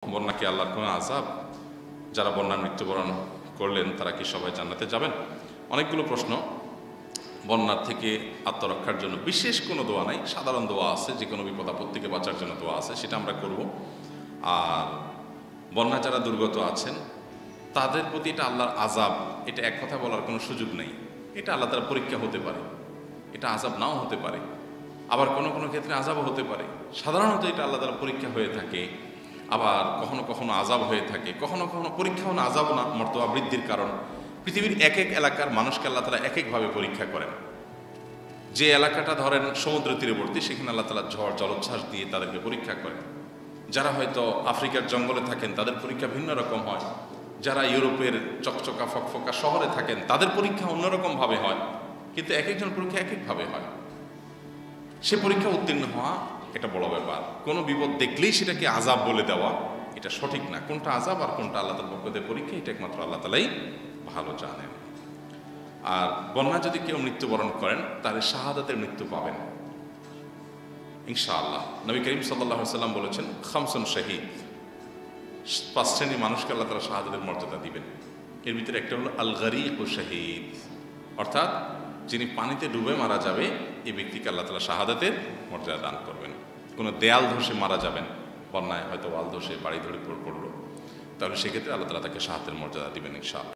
বন্যা কি আল্লাহর কোনো আযাব? যারা বন্যায় মৃত্যুবরণ করলেন তারা কি সবাই জান্নাতে যাবেন? অনেকগুলো প্রশ্ন। বন্যার থেকে আত্মরক্ষার জন্য বিশেষ কোনো দোয়া নাই, সাধারণ দোয়া আছে, যে কোনো বিপদ আপদ থেকে বাঁচার জন্য দোয়া আছে, সেটা আমরা করব। আর বন্যা যারা দুর্গত আছেন তাদের প্রতি এটা আল্লাহর আযাব, এটা এক কথা বলার কোনো সুযোগ নেই। এটা আল্লাহ তাআলার পরীক্ষা হতে পারে, এটা আযাব নাও হতে পারে, আবার কোনো কোনো ক্ষেত্রে আযাবও হতে পারে। সাধারণত এটা আল্লাহ তাআলার পরীক্ষা হয়ে থাকে, আবার কখনো কখনো আযাব হয়ে থাকে, কখনো কখনো পরীক্ষাও না আযাবও না, মর্তবা বৃদ্ধির কারণ। পৃথিবীর এক এক এলাকার মানুষকে আল্লাহ তাআলা এক একভাবে পরীক্ষা করেন। যে এলাকাটা ধরেন সমুদ্র তীরবর্তী, সেখানে আল্লাহ তাআলা ঝড় জলোচ্ছ্বাস দিয়ে তাদেরকে পরীক্ষা করেন। যারা হয়তো আফ্রিকার জঙ্গলে থাকেন তাদের পরীক্ষা ভিন্ন রকম হয়। যারা ইউরোপের চকচকা ফকফকা শহরে থাকেন তাদের পরীক্ষা অন্যরকমভাবে হয়। কিন্তু এক একজন পরীক্ষা এক একভাবে হয়। সে পরীক্ষা উত্তীর্ণ হওয়া এটা বড় ব্যাপার। কোনো বিপদ দেখলেই সেটাকে আযাব বলে দেওয়া এটা সঠিক না। কোনটা আযাব আর কোনটা আল্লাহ তাআলার পক্ষ থেকে পরীক্ষা, এটা একমাত্র আল্লাহ তাআলাই ভালো জানেন। আর বন্যা যদি কেউ মৃত্যুবরণ করেন তাহলে শাহাদাতের মৃত্যু পাবেন ইনশাআল্লাহ। নবী করিম সাল্লাল্লাহু আলাইহি ওয়াসাল্লাম বলেছেন, খামসুন শাহীদ, 5 শ্রেণীর মানুষকে আল্লাহ তাআলা শাহাদাতের মর্যাদা দিবেন। এর ভিতরে একটা হলো আল গারীক ও শাহীদ, অর্থাৎ যিনি পানিতে ডুবে মারা যাবে এই ব্যক্তিকে আল্লাহ তাআলা শাহাদাতের মর্যাদা দান করবেন। কোনো দেয়াল ধসে মারা যাবেন, বন্যায় হয়তো ওয়াল ধসে বাড়ি ধরে পড়লো, তাহলে সেক্ষেত্রে আল্লাহ তাআলা তাকে শাহাদাতের মর্যাদা দিবেন ইনশাআল্লাহ।